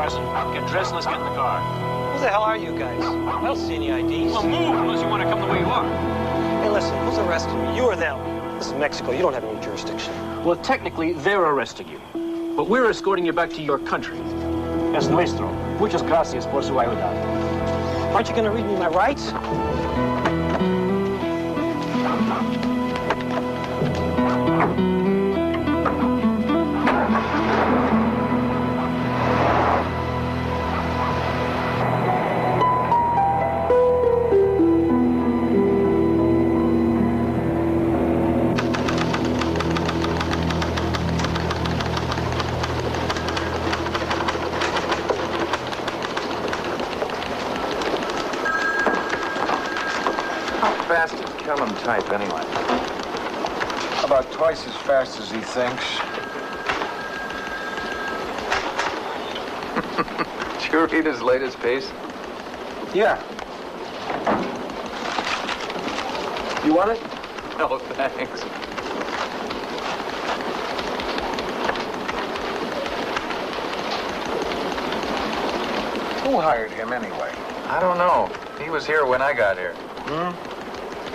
Carson. Get dressed and let's get in the car. Who the hell are you guys? I don't see any IDs. Well, move unless you want to come the way you are. Hey, listen, who's arresting you? You or them? This is Mexico. You don't have any jurisdiction. Well, technically, they're arresting you. But we're escorting you back to your country. Es nuestro. Muchas gracias por su ayuda. Aren't you going to read me my rights? Type anyway. About twice as fast as he thinks. Did you read his latest piece? Yeah. You want it? No, thanks. Who hired him anyway? I don't know. He was here when I got here.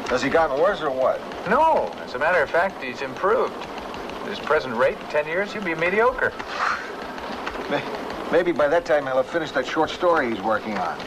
Has he gotten worse or what? No. As a matter of fact, he's improved. At his present rate, in 10 years, he'll be mediocre. Maybe by that time he'll have finished that short story he's working on.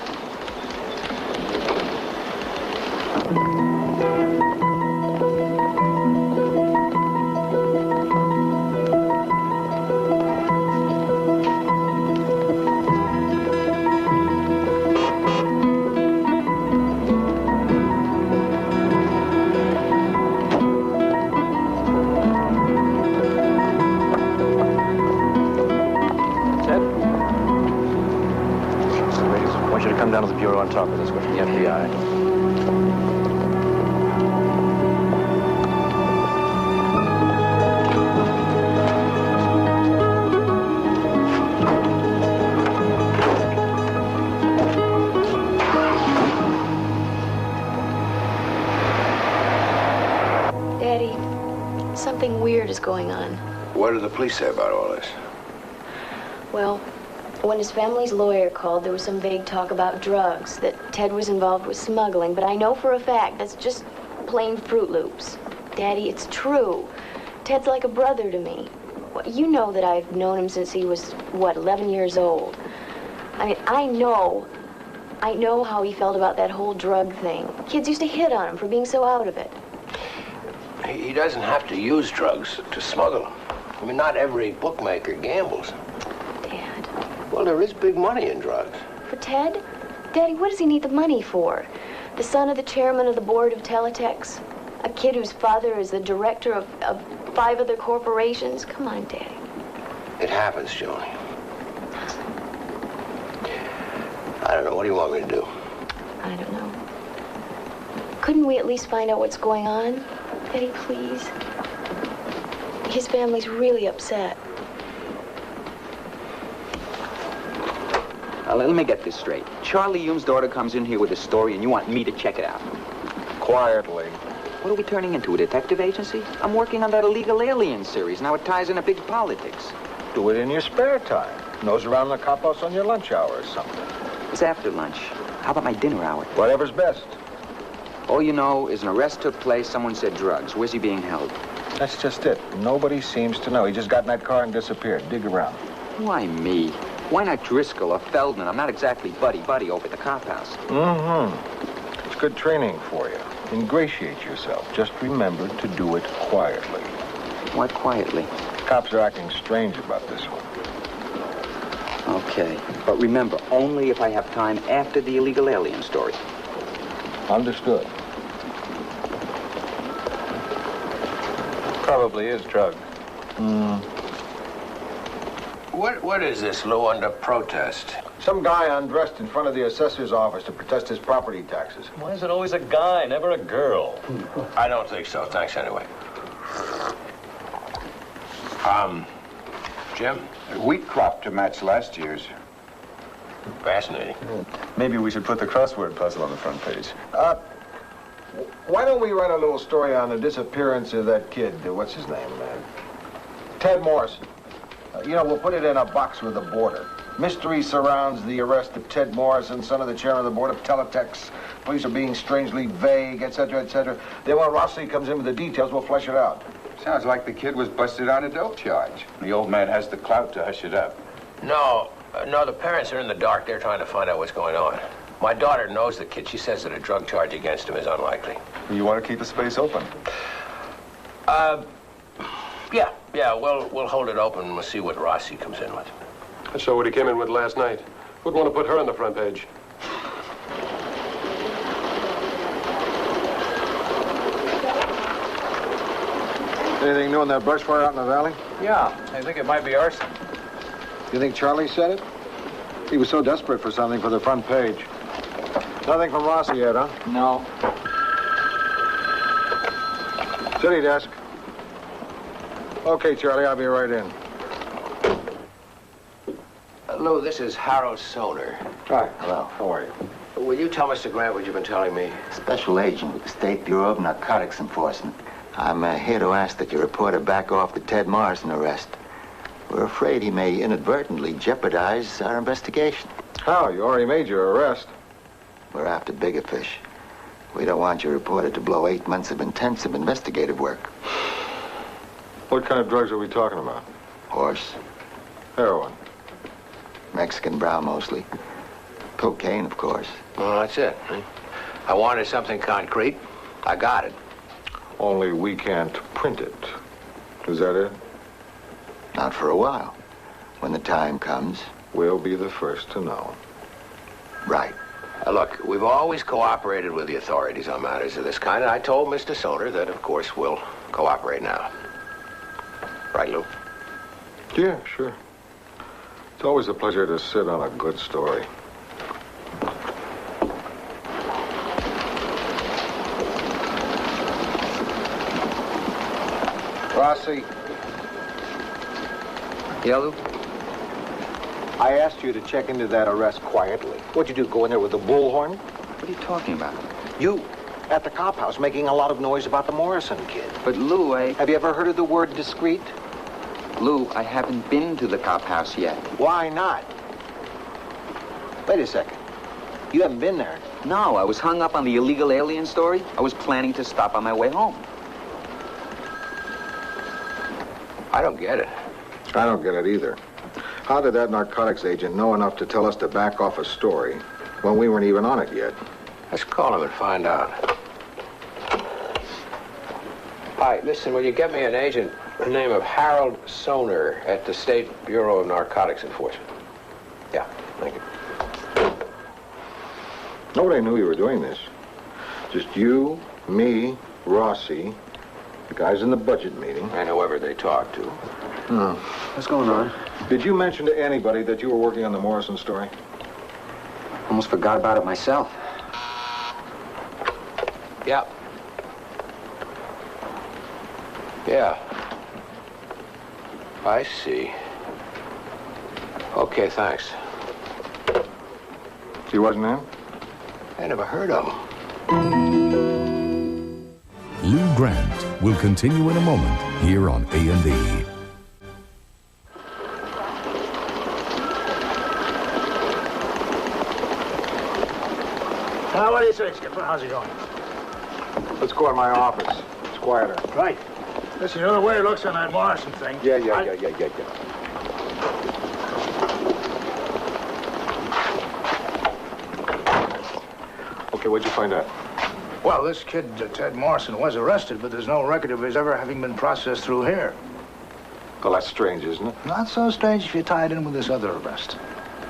Down to the bureau on top of this one from the FBI. Daddy, something weird is going on. What did the police say about all this? Well, when his family's lawyer called, there was some vague talk about drugs, that Ted was involved with smuggling, but I know for a fact that's just plain Fruit Loops. Daddy, it's true. Ted's like a brother to me. Well, you know that I've known him since he was, 11 years old. I mean, I know how he felt about that whole drug thing. Kids used to hit on him for being so out of it. He doesn't have to use drugs to smuggle them. I mean, not every bookmaker gambles. Well, there is big money in drugs. For Ted? Daddy, what does he need the money for? The son of the chairman of the board of Teletext? A kid whose father is the director of 5 other corporations? Come on, Daddy. It happens, Joni. I don't know. What do you want me to do? I don't know. Couldn't we at least find out what's going on? Daddy, please. His family's really upset. Let me get this straight. Charlie Hume's daughter comes in here with a story and you want me to check it out? Quietly. What are we turning into, a detective agency? I'm working on that illegal alien series. Now it ties into big politics. Do it in your spare time. Nose around the cop house on your lunch hour or something. It's after lunch. How about my dinner hour? Whatever's best. All you know is an arrest took place, someone said drugs. Where's he being held? That's just it. Nobody seems to know. He just got in that car and disappeared. Dig around. Why me? Why not Driscoll or Feldman? I'm not exactly buddy-buddy over at the cop house. Mm-hmm. It's good training for you. Ingratiate yourself. Just remember to do it quietly. What quietly? Cops are acting strange about this one. Okay. But remember, only if I have time after the illegal alien story. Understood. Probably is drugs. What is this, Lou, under protest? Some guy undressed in front of the assessor's office to protest his property taxes. Why is it always a guy, never a girl? I don't think so. Thanks anyway. Jim? Wheat crop to match last year's. Fascinating. Maybe we should put the crossword puzzle on the front page. Why don't we write a little story on the disappearance of that kid? What's his name, man? Ted Morrison. You know, we'll put it in a box with a border. Mystery surrounds the arrest of Ted Morrison, son of the chairman of the board of teletext. Police are being strangely vague, etc., etc. Then when Rossi comes in with the details, we'll flesh it out. Sounds like the kid was busted on a dope charge. The old man has the clout to hush it up. No, the parents are in the dark. They're trying to find out what's going on. My daughter knows the kid. She says that a drug charge against him is unlikely. You want to keep the space open? Yeah, we'll hold it open and we'll see what Rossi comes in with. I saw what he came in with last night. Wouldn't want to put her on the front page. Anything new on that brush fire out in the valley? Yeah, I think it might be arson. You think Charlie said it? He was so desperate for something for the front page. Nothing from Rossi yet, huh? No. City desk. Okay, Charlie, I'll be right in. Lou, this is Harold Soner. Hi. Hello. How are you? Will you tell Mr. Grant what you've been telling me? Special agent with the State Bureau of Narcotics Enforcement. I'm here to ask that you report her back off the Ted Morrison arrest. We're afraid he may inadvertently jeopardize our investigation. How? You already made your arrest. We're after bigger fish. We don't want your reporter to blow 8 months of intensive investigative work. What kind of drugs are we talking about? Horse, Heroin. Mexican brown mostly. Cocaine, of course. Well, that's it. I wanted something concrete. I got it. Only we can't print it. Is that it? Not for a while. When the time comes. We'll be the first to know. Right. Look, we've always cooperated with the authorities on matters of this kind, and I told Mr. Soner that, of course, we'll cooperate now. Right, Lou? Yeah, sure. It's always a pleasure to sit on a good story. Rossi. Yeah, Lou? I asked you to check into that arrest quietly. What'd you do, go in there with a bullhorn? What are you talking about? You, at the cop house, making a lot of noise about the Morrison kid. But, Lou, Have you ever heard of the word discreet? Lou, I haven't been to the cop house yet. Why not? Wait a second. You haven't been there. No, I was hung up on the illegal alien story. I was planning to stop on my way home. I don't get it. I don't get it either. How did that narcotics agent know enough to tell us to back off a story when we weren't even on it yet? Let's call him and find out. Hi, listen, will you get me an agent by the name of Harold Soner at the State Bureau of Narcotics Enforcement? Yeah, thank you. Nobody knew you were doing this. Just you, me, Rossi, the guys in the budget meeting. And whoever they talk to. What's going on? Did you mention to anybody that you were working on the Morrison story? Almost forgot about it myself. Yeah. Yeah. I see. Okay, thanks. He wasn't in? I never heard of him. Lou Grant will continue in a moment here on A&E. What do you say, Skipper? How's it going? Let's go in my office. It's quieter. Right. Listen, you know the way it looks on that Morrison thing. Yeah. Okay, what'd you find out? Well, this kid, Ted Morrison, was arrested, but there's no record of his ever having been processed through here. Well, that's strange, isn't it? Not so strange if you tie it in with this other arrest.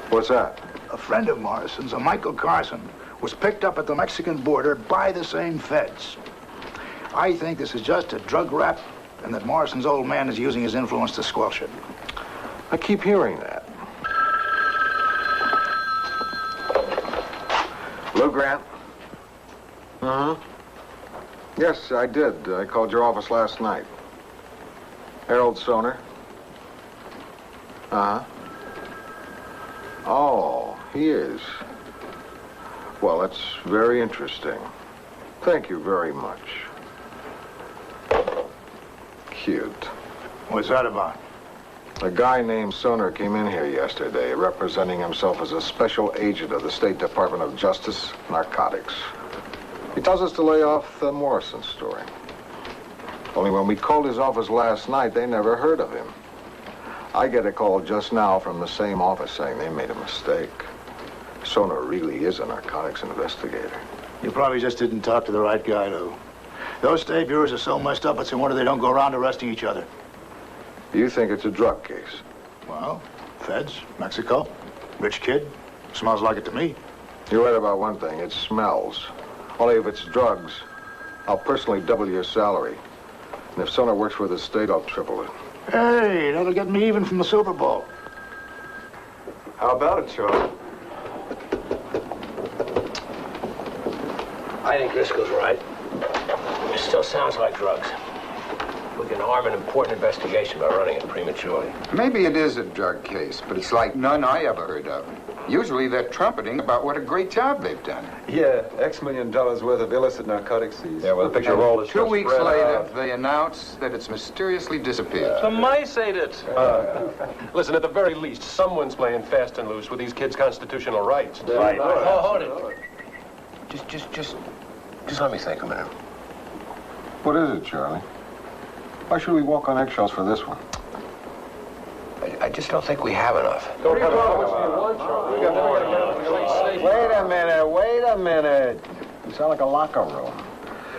What's that? A friend of Morrison's, a Michael Carson, was picked up at the Mexican border by the same feds. I think this is just a drug rap, and that Morrison's old man is using his influence to squelch it. I keep hearing that. Lou Grant? Yes, I did. I called your office last night. Harold Soner? Oh, he is. Well, that's very interesting. Thank you very much. Cute. What's that about? A guy named Soner came in here yesterday representing himself as a special agent of the State Department of Justice, Narcotics. He tells us to lay off the Morrison story. Only when we called his office last night, they never heard of him. I get a call just now from the same office saying they made a mistake. Soner really is a narcotics investigator. You probably just didn't talk to the right guy, Lou. Those state bureaus are so messed up, it's a wonder they don't go around arresting each other. You think it's a drug case? Well, feds, Mexico, rich kid. Smells like it to me. You're right about one thing. It smells. Only if it's drugs, I'll personally double your salary. And if Soner works for the state, I'll triple it. Hey, that'll get me even from the Super Bowl. How about it, Charlie? I think Driscoll's right. It still sounds like drugs. We can harm an important investigation by running it prematurely. Maybe it is a drug case, but it's like none I ever heard of. Usually they're trumpeting about what a great job they've done. Yeah, $X million worth of illicit narcotics seized. Yeah, well, the picture roll is 2 weeks later, they announce that it's mysteriously disappeared. The mice ate it. Listen, at the very least, someone's playing fast and loose with these kids' constitutional rights. Right. Hold it. Just let me think a minute. What is it, Charlie? Why should we walk on eggshells for this one? I just don't think we have enough. Wait a minute. You sound like a locker room.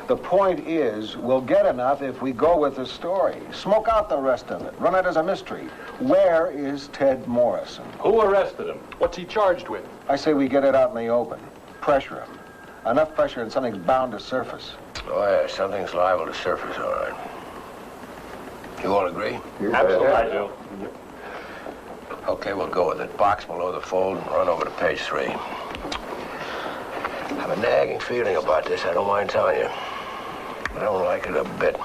The point is, we'll get enough if we go with the story. Smoke out the rest of it. Run it as a mystery. Where is Ted Morrison? Who arrested him? What's he charged with? I say we get it out in the open. Pressure him. Enough pressure and something's bound to surface. Oh, yeah, something's liable to surface, all right. You all agree? Absolutely, I do. Okay, we'll go with it. Box below the fold and run over to page 3. I have a nagging feeling about this, I don't mind telling you. I don't like it a bit.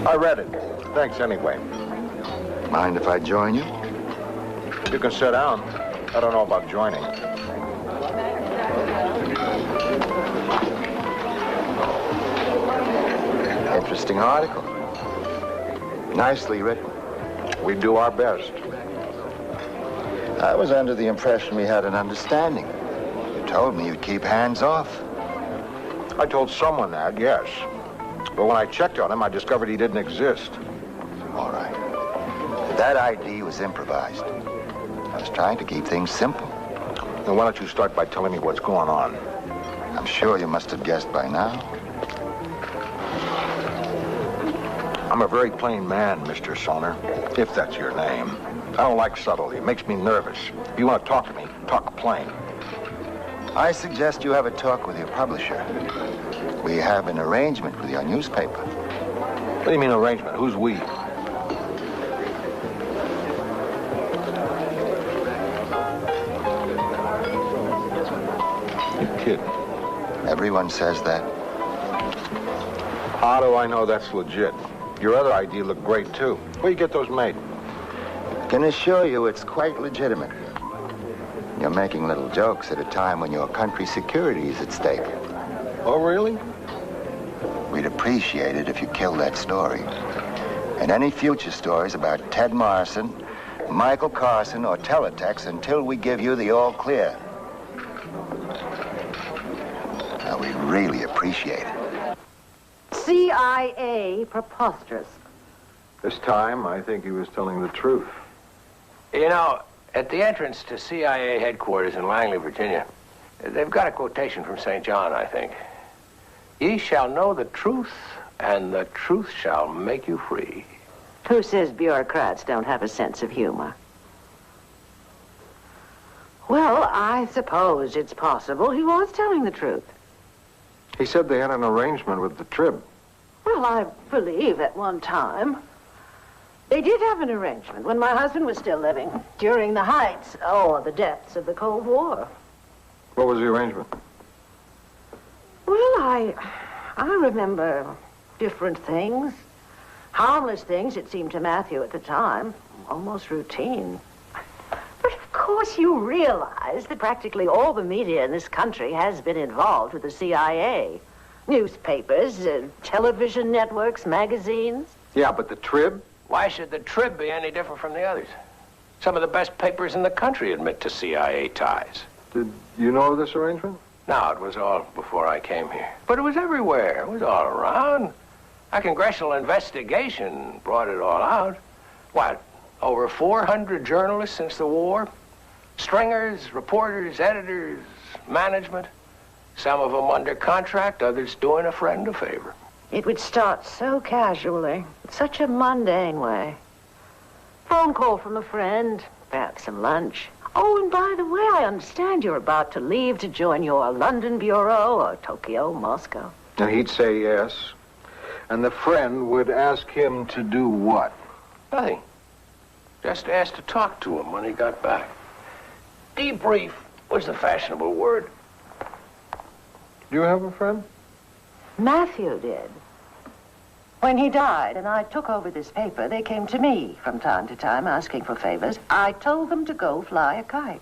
I read it. Thanks anyway. Mind if I join you? You can sit down. I don't know about joining. Interesting article. Nicely written. We do our best. I was under the impression we had an understanding. You told me you'd keep hands off. I told someone that, yes. But when I checked on him, I discovered he didn't exist. All right. That ID was improvised. I was trying to keep things simple. Then why don't you start by telling me what's going on? I'm sure you must have guessed by now. I'm a very plain man, Mr. Soner, if that's your name. I don't like subtlety. It makes me nervous. If you want to talk to me, talk plain. I suggest you have a talk with your publisher. We have an arrangement with your newspaper. What do you mean arrangement? Who's we? You're kidding. Everyone says that. How do I know that's legit? Your other ID looked great, too. Where you get those made? Can assure you it's quite legitimate. You're making little jokes at a time when your country's security is at stake. Oh, really? We'd appreciate it if you killed that story. And any future stories about Ted Morrison, Michael Carson, or Teletext until we give you the all clear. Now, we really appreciate it. CIA, preposterous. This time, I think he was telling the truth. You know, at the entrance to CIA headquarters in Langley, Virginia, they've got a quotation from St. John, I think. Ye shall know the truth, and the truth shall make you free. Who says bureaucrats don't have a sense of humor? Well, I suppose it's possible he was telling the truth. He said they had an arrangement with the Trib. Well, I believe at one time they did have an arrangement when my husband was still living, during the heights, or the depths of the Cold War. What was the arrangement? Well, I remember different things. Harmless things, it seemed to Matthew at the time. Almost routine. But of course you realize that practically all the media in this country has been involved with the CIA. Newspapers, television networks, magazines. Yeah, but the Trib? Why should the Trib be any different from the others? Some of the best papers in the country admit to CIA ties. Did you know of this arrangement? No, it was all before I came here. But it was everywhere. It was all around. A congressional investigation brought it all out. What, over 400 journalists since the war? Stringers, reporters, editors, management. Some of them under contract, others doing a friend a favor. It would start so casually, such a mundane way. Phone call from a friend, perhaps some lunch. Oh, and by the way, I understand you're about to leave to join your London bureau or Tokyo, Moscow. And he'd say yes. And the friend would ask him to do what? Nothing. Just asked to talk to him when he got back. Debrief was the fashionable word. Do you have a friend? Matthew did. When he died and I took over this paper, they came to me from time to time asking for favors. I told them to go fly a kite.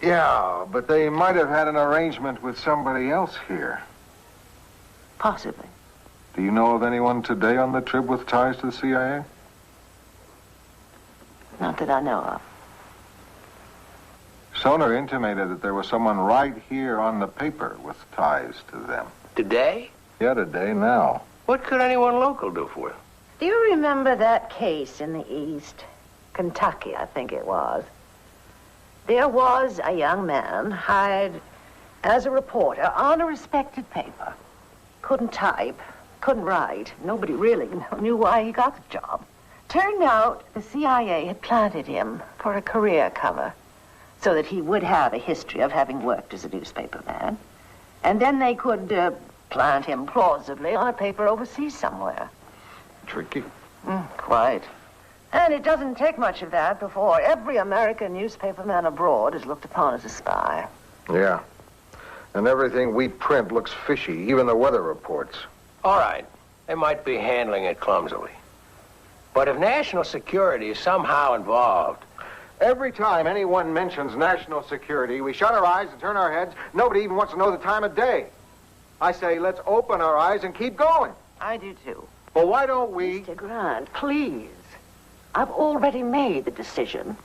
Yeah, but they might have had an arrangement with somebody else here. Possibly. Do you know of anyone today on the Trib with ties to the CIA? Not that I know of. Soner intimated that there was someone right here on the paper with ties to them. Today? Yeah, today, now. What could anyone local do for you? Do you remember that case in the East? Kentucky, I think it was. There was a young man hired as a reporter on a respected paper. Couldn't type, couldn't write. Nobody really knew why he got the job. Turned out the CIA had planted him for a career cover so that he would have a history of having worked as a newspaperman. And then they could plant him plausibly on a paper overseas somewhere. Tricky. Quite. And it doesn't take much of that before every American newspaperman abroad is looked upon as a spy. Yeah. And everything we print looks fishy, even the weather reports. All right. They might be handling it clumsily. But if national security is somehow involved... Every time anyone mentions national security, we shut our eyes and turn our heads. Nobody even wants to know the time of day. I say, let's open our eyes and keep going. I do, too. Well, why don't we... Mr. Grant, please. I've already made the decision.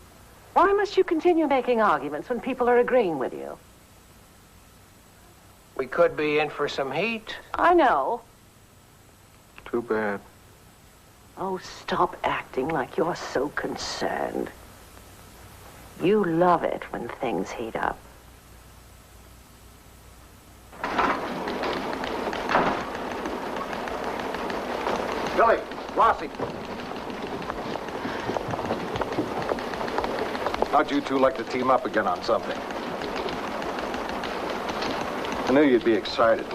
Why must you continue making arguments when people are agreeing with you? We could be in for some heat. I know. Too bad. Oh, stop acting like you're so concerned. You love it when things heat up. Billy, Rossi. How'd you two like to team up again on something? I knew you'd be excited.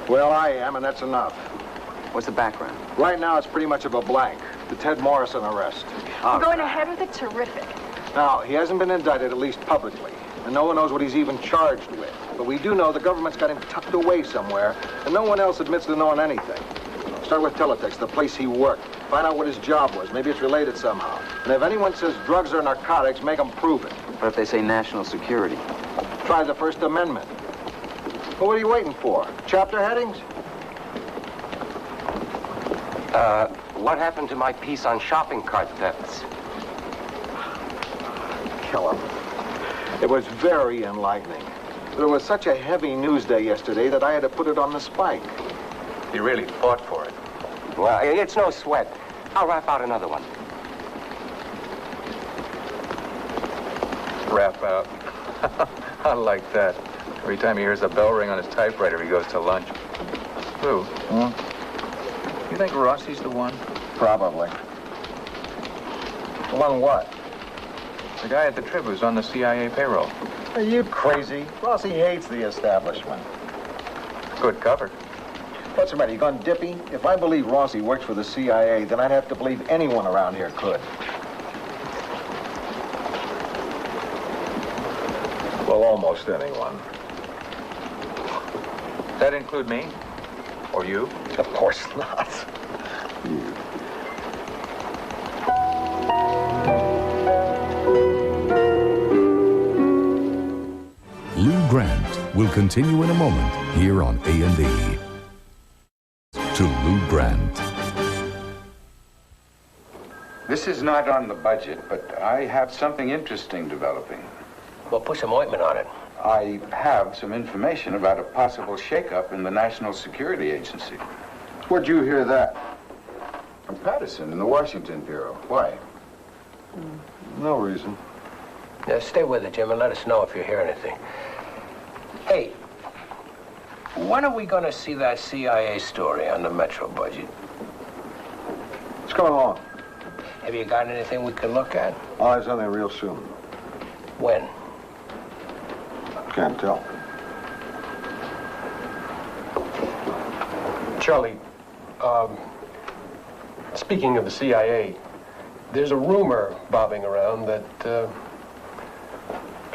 Well, I am, and that's enough. What's the background? Right now, it's pretty much of a blank. The Ted Morrison arrest. We're going ahead with it? Terrific. Now, he hasn't been indicted, at least publicly, and no one knows what he's even charged with. But we do know the government's got him tucked away somewhere, and no one else admits to knowing anything. Start with Teletext, the place he worked. Find out what his job was. Maybe it's related somehow. And if anyone says drugs or narcotics, make them prove it. What if they say national security? Try the First Amendment. Well, what are you waiting for? Chapter headings? What happened to my piece on shopping cart thefts? Kill him. It was very enlightening. There was such a heavy news day yesterday that I had to put it on the spike. You really fought for it. Well, it's no sweat. I'll rap out another one. Rap out. I like that. Every time he hears the bell ring on his typewriter, he goes to lunch. Who? You think Rossi's the one? Probably. Along what? The guy at the Trib who's on the CIA payroll. Are you crazy? Rossi hates the establishment. Good cover. What's the matter? You gone dippy? If I believe Rossi works for the CIA, then I'd have to believe anyone around here could. Well, almost anyone. Does that include me? Or you? Of course not. Lou Grant will continue in a moment here on A&E. To Lou Grant. This is not on the budget, but I have something interesting developing. Well, put some ointment on it. I have some information about a possible shakeup in the National Security Agency. Where'd you hear that? From Patterson in the Washington Bureau. Why? No reason. Now, stay with it, Jim, and let us know if you hear anything. Hey, when are we going to see that CIA story on the Metro budget? It's coming along. Have you got anything we can look at? I'll have something real soon. When? Can't tell. Charlie, speaking of the CIA, there's a rumor bobbing around that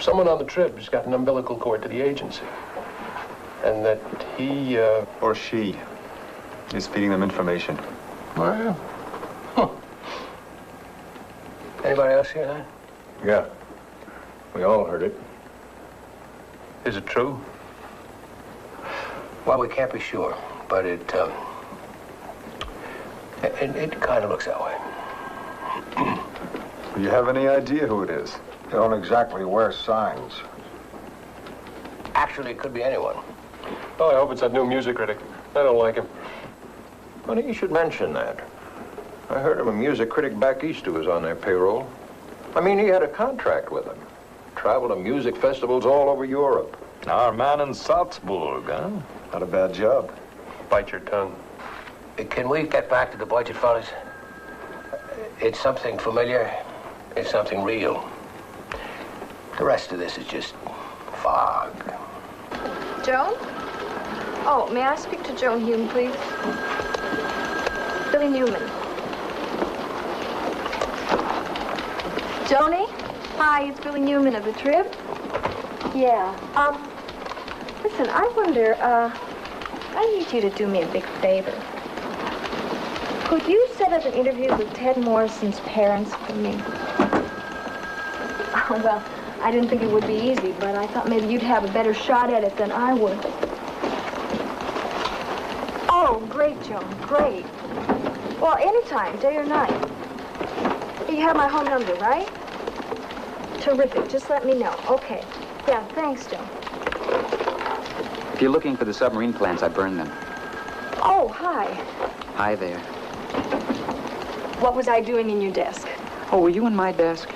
someone on the trip has got an umbilical cord to the agency. And that he, or she, is feeding them information. Well, Anybody else hear that? Yeah. We all heard it. is it true? Well, we can't be sure, but it kind of looks that way. Do you have any idea who it is? they don't exactly wear signs. Actually, it could be anyone. Oh, I hope it's that new music critic. I don't like him. Funny you should mention that. I heard of a music critic back east who was on their payroll. I mean, he had a contract with them. Traveled to music festivals all over Europe. Our man in Salzburg, huh? Not a bad job. Bite your tongue. Can we get back to the budget, fellas? It's something familiar. It's something real. The rest of this is just fog. Joan? Oh, may I speak to Joan Hume, please? Billy Newman. Joni? Hi, it's Billy Newman of the Trib. Yeah. Listen, I wonder, I need you to do me a big favor. Could you set up an interview with Ted Morrison's parents for me? Oh, well, I didn't think it would be easy, but I thought maybe you'd have a better shot at it than I would. Oh, great, Joan, great. Well, anytime, day or night. You have my home number, right? Terrific, just let me know. Okay. Yeah, thanks, Joan. If you're looking for the submarine plans, I burned them. Oh, hi. Hi there. What was I doing in your desk? Oh, were you in my desk?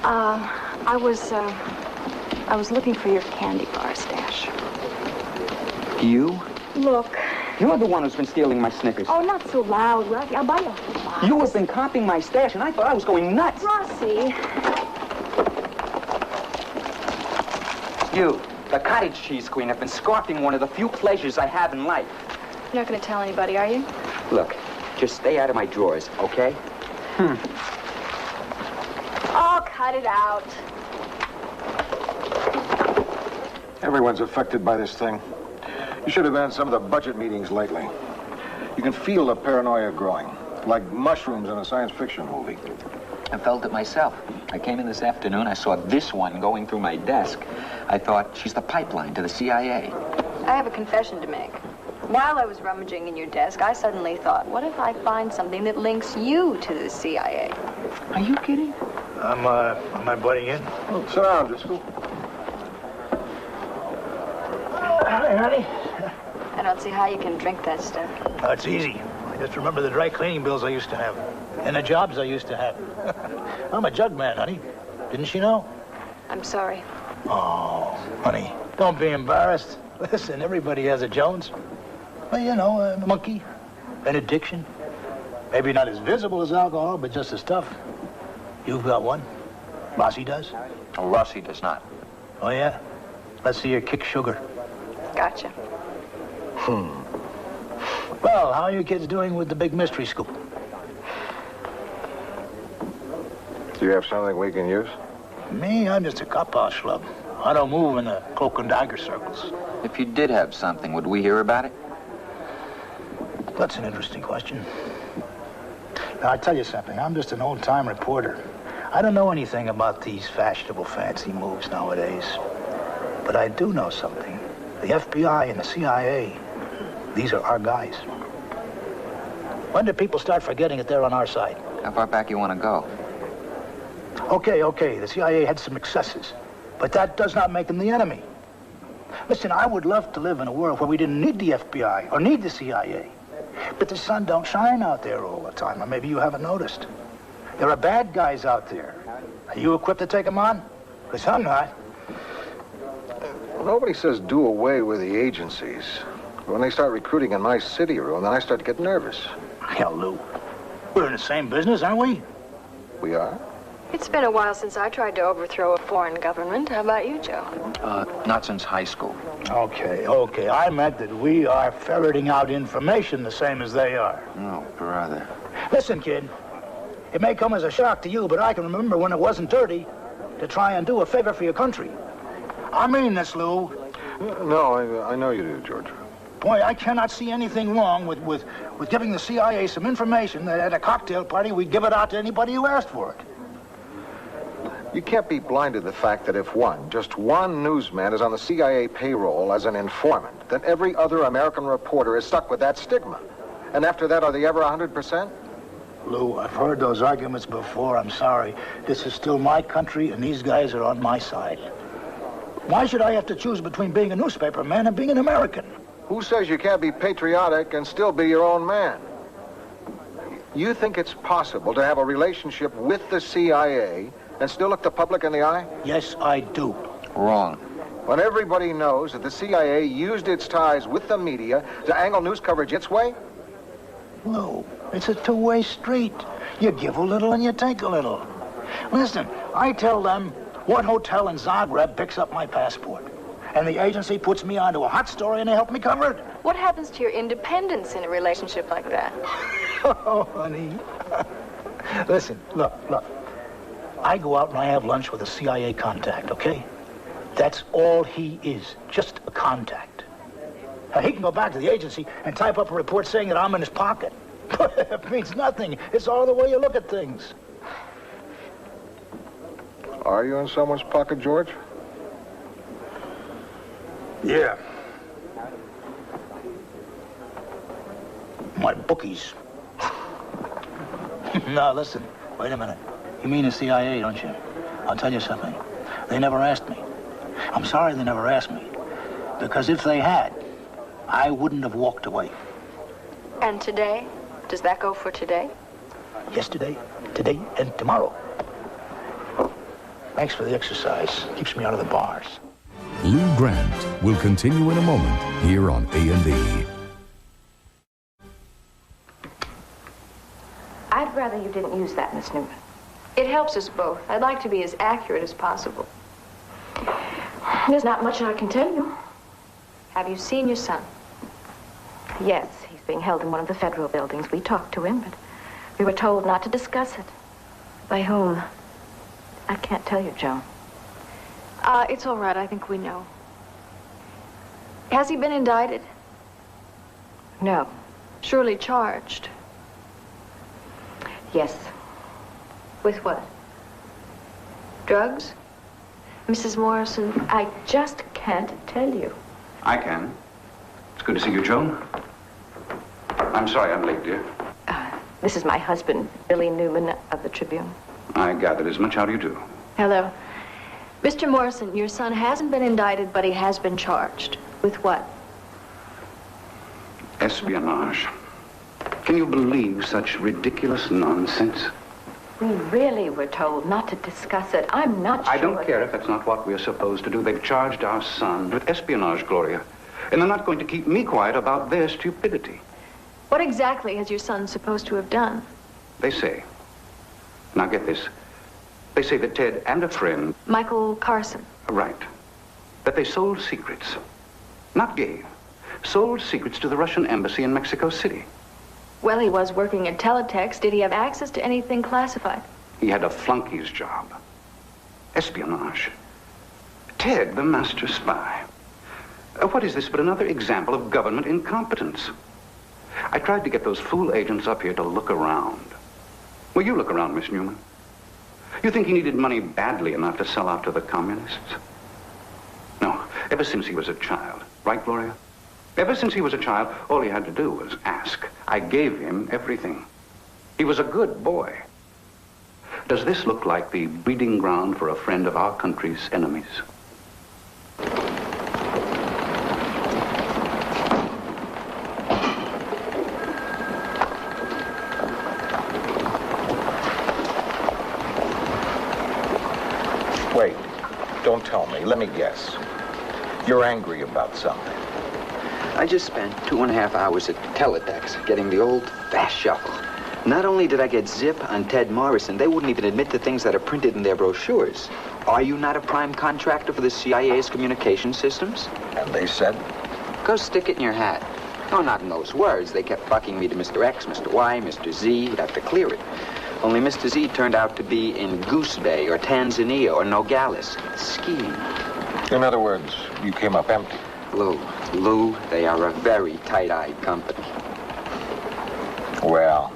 I was looking for your candy bar stash. You? Look. You're the one who's been stealing my Snickers. Oh, not so loud, Rossi. I'll buy you a whole box. You have been copying my stash, and I thought I was going nuts. Rossi. You, the cottage cheese queen, have been scoffing one of the few pleasures I have in life. You're not going to tell anybody, are you? Look, just stay out of my drawers, okay? Oh, cut it out. Everyone's affected by this thing. You should have been at some of the budget meetings lately. You can feel the paranoia growing, like mushrooms in a science fiction movie. I felt it myself. I came in this afternoon, I saw this one going through my desk. I thought, she's the pipeline to the CIA. I have a confession to make. While I was rummaging in your desk, I suddenly thought, what if I find something that links you to the CIA? Are you kidding? Am I butting in? Oh, sit down, Driscoll. Hi, honey. I don't see how you can drink that stuff. Oh, it's easy. I just remember the dry cleaning bills I used to have. And the jobs I used to have. I'm a jug man, honey. Didn't she know? I'm sorry. Oh, honey, don't be embarrassed. Listen, everybody has a Jones. Well, you know, a monkey, an addiction. Maybe not as visible as alcohol, but just as tough. You've got one. Rossi does. Oh, Rossi does not. Oh, yeah? Let's see your kick sugar. Gotcha. Well, how are you kids doing with the big mystery scoop? Do you have something we can use? Me, I'm just a cop-out schlub. I don't move in the cloak and dagger circles. If you did have something, would we hear about it? That's an interesting question. Now, I tell you something. I'm just an old-time reporter. I don't know anything about these fashionable fancy moves nowadays. But I do know something. The FBI and the CIA, these are our guys. When do people start forgetting that they're on our side? How far back you want to go? Okay, the CIA had some excesses, but that does not make them the enemy. Listen, I would love to live in a world where we didn't need the FBI or need the CIA. But the sun don't shine out there all the time, or maybe you haven't noticed. There are bad guys out there. Are you equipped to take them on? Because I'm not. Nobody says do away with the agencies. When they start recruiting in my city room, then I start to get nervous. Hell, Lou, we're in the same business, aren't we? We are? It's been a while since I tried to overthrow a foreign government. How about you, Joe? Not since high school. Okay. I meant that we are ferreting out information the same as they are. No, brother. Listen, kid, it may come as a shock to you, but I can remember when it wasn't dirty to try and do a favor for your country. I mean this, Lou. No, I know you do, George. Boy, I cannot see anything wrong with giving the CIA some information that at a cocktail party we'd give it out to anybody who asked for it. You can't be blind to the fact that if just one newsman is on the CIA payroll as an informant, then every other American reporter is stuck with that stigma. And after that, are they ever 100%? Lou, I've heard those arguments before. I'm sorry. This is still my country, and these guys are on my side. Why should I have to choose between being a newspaper man and being an American? Who says you can't be patriotic and still be your own man? You think it's possible to have a relationship with the CIA and still look the public in the eye? Yes, I do. Wrong. When everybody knows that the CIA used its ties with the media to angle news coverage its way? Lou, it's a two-way street. You give a little and you take a little. Listen, I tell them what hotel in Zagreb picks up my passport. And the agency puts me onto a hot story and they help me cover it. What happens to your independence in a relationship like that? Oh, honey. Listen, look. I go out and I have lunch with a CIA contact, okay? That's all he is, just a contact. Now, he can go back to the agency and type up a report saying that I'm in his pocket. But it means nothing. It's all the way you look at things. Are you in someone's pocket, George? Yeah. My bookies. No, listen. Wait a minute. You mean the CIA, don't you? I'll tell you something. They never asked me. I'm sorry they never asked me. Because if they had, I wouldn't have walked away. And today? Does that go for today? Yesterday, today, and tomorrow. Thanks for the exercise. Keeps me out of the bars. Lou Grant will continue in a moment here on A&E. I'd rather you didn't use that, Miss Newman. It helps us both. I'd like to be as accurate as possible. There's not much I can tell you. Have you seen your son? Yes, he's being held in one of the federal buildings. We talked to him, but we were told not to discuss it. By whom? I can't tell you, Joan. It's all right. I think we know. Has he been indicted? No. Surely charged? Yes. With what? Drugs? Mrs. Morrison, I just can't tell you. I can. It's good to see you, Joan. I'm sorry I'm late, dear. This is my husband, Billy Newman of the Tribune. I gathered as much. How do you do? Hello. Mr. Morrison, your son hasn't been indicted, but he has been charged. With what? Espionage. Can you believe such ridiculous nonsense? We really were told not to discuss it. I'm not sure. I don't care if that's not what we're supposed to do. They've charged our son with espionage, Gloria. And they're not going to keep me quiet about their stupidity. What exactly is your son supposed to have done? They say. Now get this. They say that Ted and a friend... Michael Carson. Right. That they sold secrets. Not gave. Sold secrets to the Russian embassy in Mexico City. Well, he was working at Teletext. Did he have access to anything classified? He had a flunkey's job. Espionage. Ted, the master spy. What is this but another example of government incompetence? I tried to get those fool agents up here to look around. Will you look around, Miss Newman? You think he needed money badly enough to sell out to the communists? No, ever since he was a child. Right, Gloria? Ever since he was a child, all he had to do was ask. I gave him everything. He was a good boy. Does this look like the breeding ground for a friend of our country's enemies? Wait, don't tell me. Let me guess. You're angry about something. I just spent 2.5 hours at Teletext getting the old fast shuffle. Not only did I get zip on Ted Morrison, they wouldn't even admit to things that are printed in their brochures. Are you not a prime contractor for the CIA's communication systems? And they said? Go stick it in your hat. No, not in those words. They kept bucking me to Mr. X, Mr. Y, Mr. Z. He'd have to clear it. Only Mr. Z turned out to be in Goose Bay or Tanzania or Nogales, skiing. In other words, you came up empty. Lou, they are a very tight-eyed company. Well,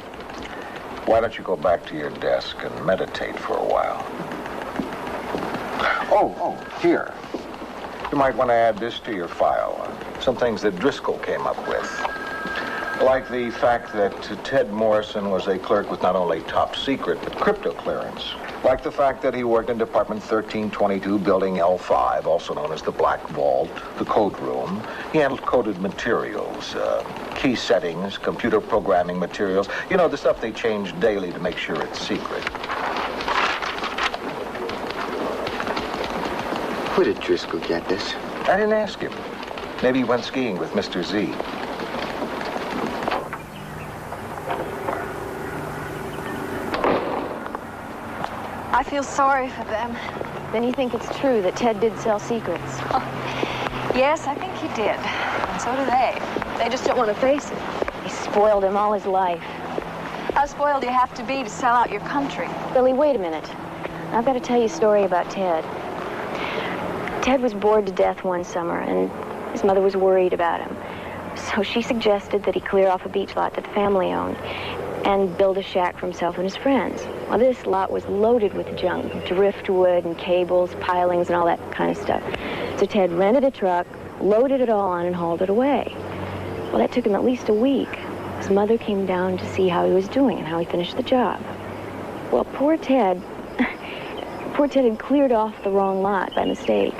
why don't you go back to your desk and meditate for a while? Oh, here. You might want to add this to your file. Some things that Driscoll came up with. Like the fact that Ted Morrison was a clerk with not only top secret, but crypto clearance. Like the fact that he worked in Department 1322, Building L5, also known as the Black Vault, the code room. He handled coded materials, key settings, computer programming materials. You know, the stuff they change daily to make sure it's secret. Where did Driscoll get this? I didn't ask him. Maybe he went skiing with Mr. Z. I feel sorry for them. Then you think it's true that Ted did sell secrets? Yes, I think he did. And so do they. They just don't want to face it. He spoiled him all his life. How spoiled do you have to be to sell out your country? Billy, wait a minute. I've got to tell you a story about Ted. Ted was bored to death one summer, and his mother was worried about him. So she suggested that he clear off a beach lot that the family owned and build a shack for himself and his friends. Well, this lot was loaded with junk, driftwood and cables, pilings, and all that kind of stuff. So Ted rented a truck, loaded it all on, and hauled it away. Well, that took him at least a week. His mother came down to see how he was doing and how he finished the job. Well, poor Ted had cleared off the wrong lot by mistake.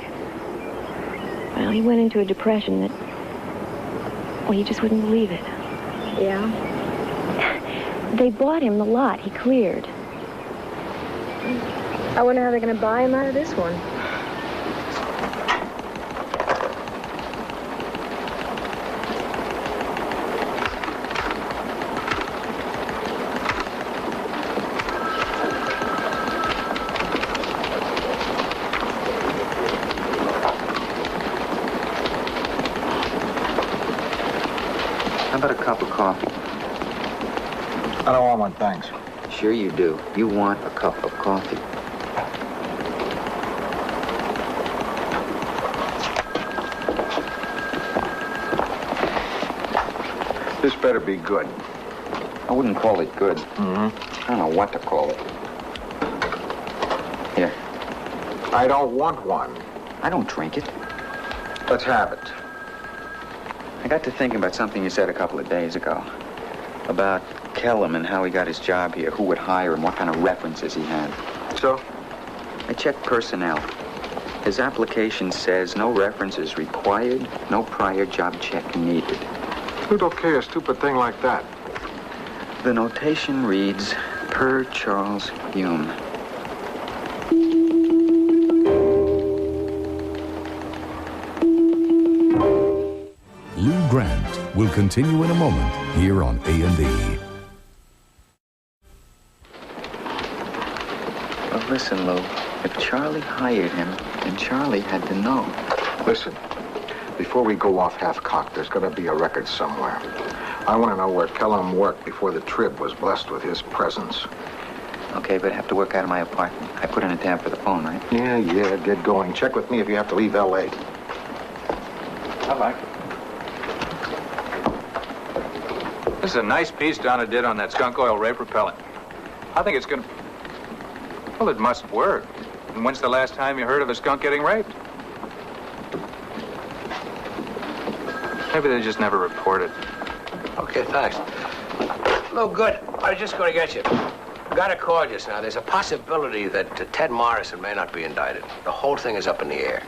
Well, he went into a depression that, well, you just wouldn't believe it. Yeah? They bought him the lot he cleared. I wonder how they're going to buy him out of this one. How about a cup of coffee? I don't want one, thanks. Sure you do. You want a cup of coffee. This better be good. I wouldn't call it good. Mm-hmm. I don't know what to call it. Here. I don't want one. I don't drink it. Let's have it. I got to thinking about something you said a couple of days ago. About Kellum and how he got his job here, who would hire him, what kind of references he had. So? I checked personnel. His application says no references required, no prior job check needed. Who'd okay a stupid thing like that? The notation reads, per Charles Hume. Lou Grant will continue in a moment here on A&E. Well, listen, Lou. If Charlie hired him, then Charlie had to know. Listen, before we go off half-cocked, there's got to be a record somewhere. I want to know where Kellum worked before the Trib was blessed with his presence. Okay, but I have to work out of my apartment. I put in a tab for the phone, right? Yeah, get going. Check with me if you have to leave L.A. I like it. This is a nice piece Donna did on that skunk oil rape repellent. I think it's gonna... Well, it must work. And when's the last time you heard of a skunk getting raped? Maybe they just never reported. Okay, thanks. No good. I was just going to get you. Got a call just now. There's a possibility that Ted Morrison may not be indicted. The whole thing is up in the air.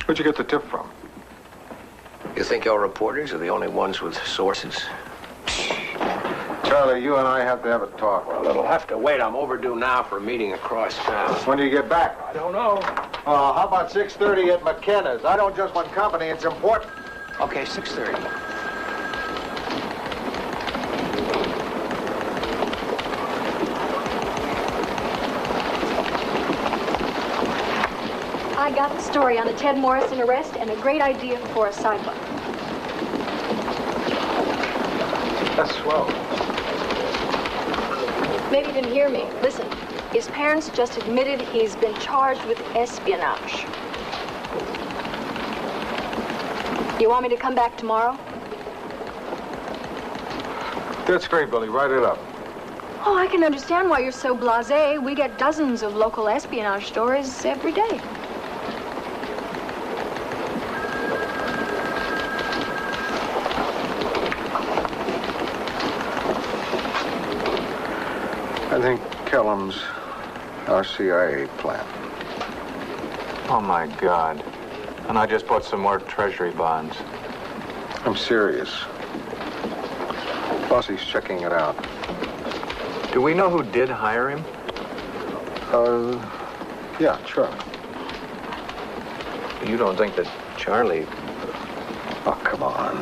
Where'd you get the tip from? You think your reporters are the only ones with sources? Charlie, you and I have to have a talk. Well, it'll have to wait. I'm overdue now for a meeting across town. When do you get back? I don't know. How about 6:30 at McKenna's? I don't just want company. It's important. Okay, 6:30. I got the story on the Ted Morrison arrest and a great idea for a sidebar. That's swell. Maybe you didn't hear me. Listen, his parents just admitted he's been charged with espionage. You want me to come back tomorrow? That's great, Billy. Write it up. Oh, I can understand why you're so blasé. We get dozens of local espionage stories every day. I think Kellum's our CIA plant. Oh, my God. And I just bought some more Treasury bonds. I'm serious. Bossy's checking it out. Do we know who did hire him? Yeah, Charlie. You don't think that Charlie... Oh, come on.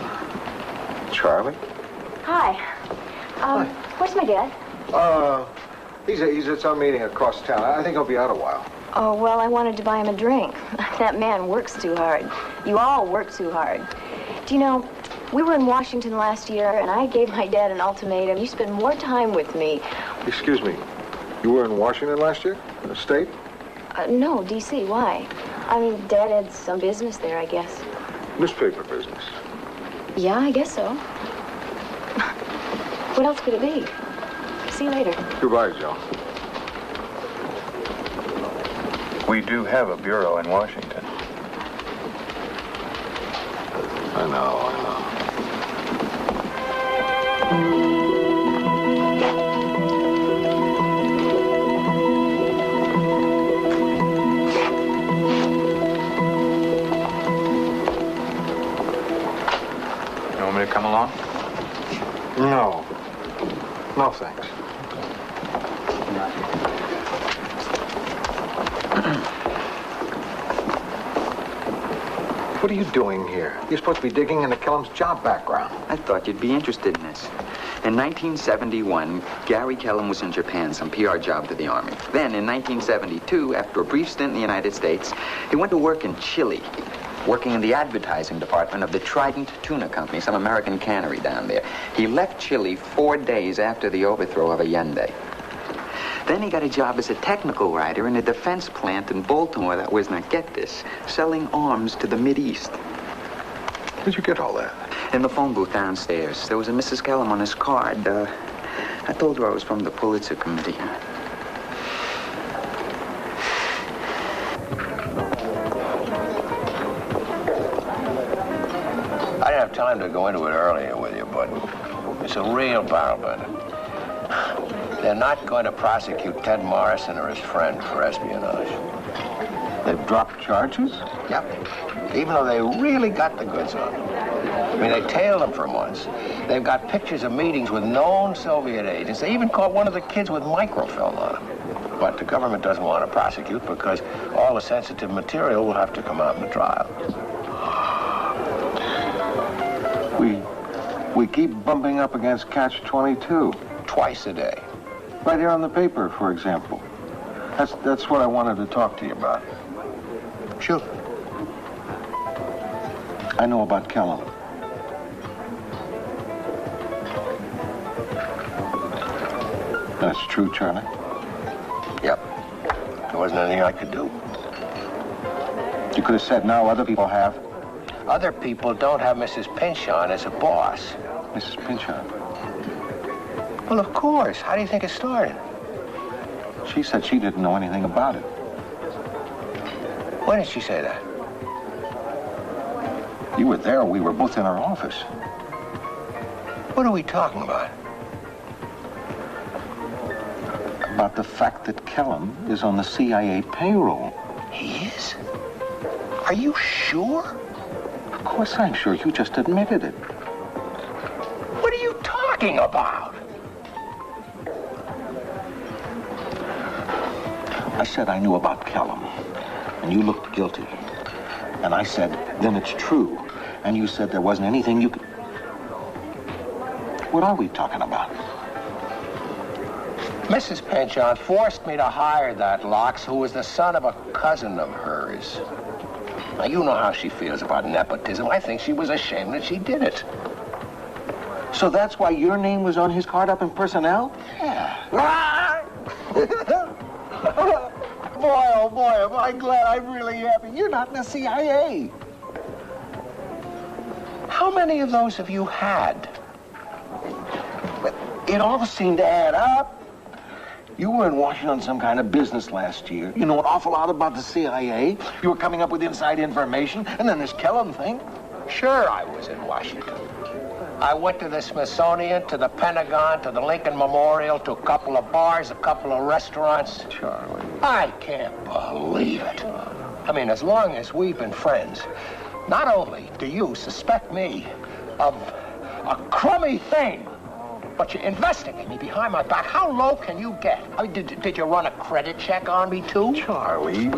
Charlie? Hi. Where's my dad? He's at some meeting across town. I think he'll be out a while. Oh, well, I wanted to buy him a drink. That man works too hard. You all work too hard. Do you know, we were in Washington last year, and I gave my dad an ultimatum. You spend more time with me. Excuse me. You were in Washington last year? In the state? No, D.C. Why? I mean, Dad had some business there, I guess. Newspaper business. Yeah, I guess so. What else could it be? See you later. Goodbye, Joe. We do have a bureau in Washington. I know. You want me to come along? No. No, thanks. What are you doing here? You're supposed to be digging into Kellum's job background. I thought you'd be interested in this. In 1971, Gary Kellum was in Japan, some PR job to the Army. Then, in 1972, after a brief stint in the United States, he went to work in Chile, working in the advertising department of the Trident Tuna Company, some American cannery down there. He left Chile 4 days after the overthrow of Allende. Then he got a job as a technical writer in a defense plant in Baltimore that was, now get this, selling arms to the Mideast. Where'd you get all that? In the phone booth downstairs. There was a Mrs. Kellum on his card. I told her I was from the Pulitzer Committee. I didn't have time to go into it earlier with you, but it's a real barrel burner. They're not going to prosecute Ted Morrison or his friend for espionage. They've dropped charges? Yep. Even though they really got the goods on them. I mean, they tailed them for months. They've got pictures of meetings with known Soviet agents. They even caught one of the kids with microfilm on him. But the government doesn't want to prosecute because all the sensitive material will have to come out in the trial. We keep bumping up against Catch-22. Twice a day. Right here on the paper, for example. That's what I wanted to talk to you about. Shoot. I know about Kellum. That's true, Charlie? Yep. There wasn't anything I could do. You could have said no, other people have. Other people don't have Mrs. Pinchon as a boss. Mrs. Pinchon? Well, of course. How do you think it started? She said she didn't know anything about it. When did she say that? You were there. We were both in our office. What are we talking about? About the fact that Kellum is on the CIA payroll. He is? Are you sure? Of course I'm sure. You just admitted it. What are you talking about? I said I knew about Kellum, and you looked guilty. And I said, then it's true. And you said there wasn't anything you could... What are we talking about? Mrs. Pynchon forced me to hire that Locks, who was the son of a cousin of hers. Now, you know how she feels about nepotism. I think she was ashamed that she did it. So that's why your name was on his card up in personnel? Yeah. Boy, oh boy, am I glad. I'm really happy. You're not in the CIA. How many of those have you had? It all seemed to add up. You were in Washington on some kind of business last year. You know an awful lot about the CIA. You were coming up with inside information. And then this Kellum thing. Sure, I was in Washington. I went to the Smithsonian, to the Pentagon, to the Lincoln Memorial, to a couple of bars, a couple of restaurants. Charlie. I can't believe it. I mean, as long as we've been friends, not only do you suspect me of a crummy thing, but you investigate me behind my back. How low can you get? I mean, did you run a credit check on me, too? Charlie.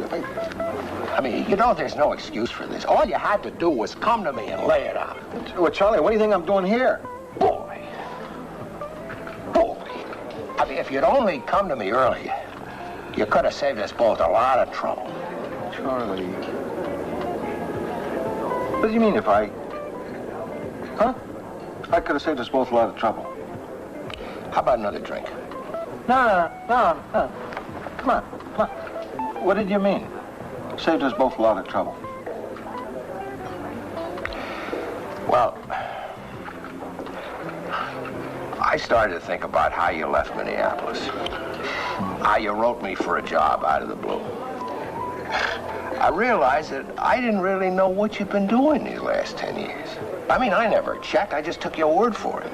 I mean, you know there's no excuse for this. All you had to do was come to me and lay it out. Well, Charlie, what do you think I'm doing here? Boy. I mean, if you'd only come to me early, you could have saved us both a lot of trouble. Charlie. What do you mean if I... Huh? I could have saved us both a lot of trouble. How about another drink? No. Come on. What did you mean? Saved us both a lot of trouble. Well, I started to think about how you left Minneapolis. How you wrote me for a job out of the blue. I realized that I didn't really know what you've been doing these last 10 years. I mean, I never checked. I just took your word for it.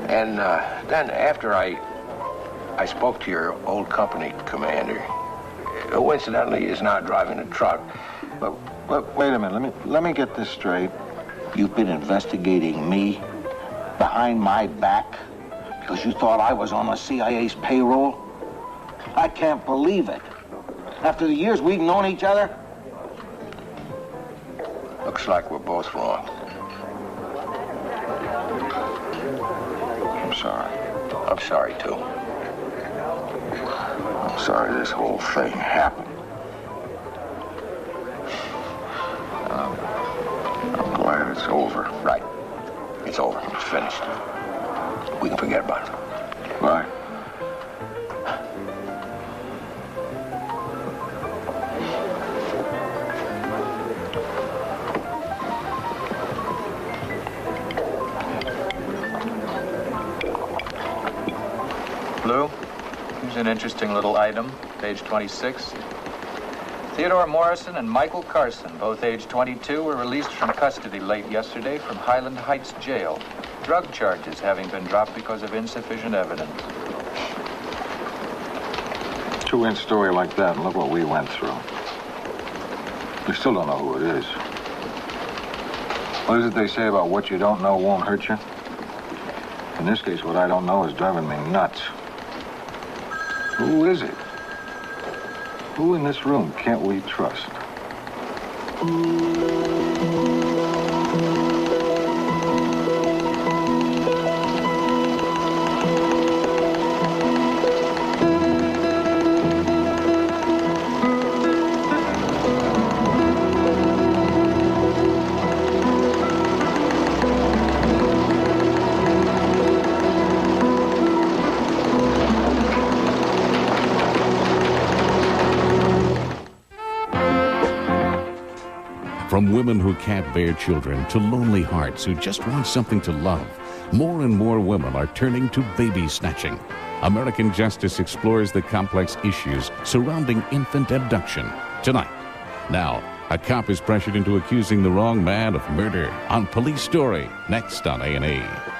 And then after I spoke to your old company commander, who incidentally is now driving a truck. But wait a minute. Let me get this straight. You've been investigating me behind my back because you thought I was on the CIA's payroll? I can't believe it. After the years we've known each other? Looks like we're both wrong. I'm sorry. I'm sorry, too. I'm sorry this whole thing happened. I'm glad it's over. Right. It's over. It's finished. We can forget about it. Right. Lou, here's an interesting little item, page 26. Theodore Morrison and Michael Carson, both age 22, were released from custody late yesterday from Highland Heights Jail. Drug charges having been dropped because of insufficient evidence. Two-inch story like that, and look what we went through. We still don't know who it is. What is it they say about what you don't know won't hurt you? In this case, what I don't know is driving me nuts. Who is it? Who in this room can't we trust? From women who can't bear children to lonely hearts who just want something to love, more and more women are turning to baby snatching. American Justice explores the complex issues surrounding infant abduction tonight. Now, A cop is pressured into accusing the wrong man of murder on Police Story, next on A&E.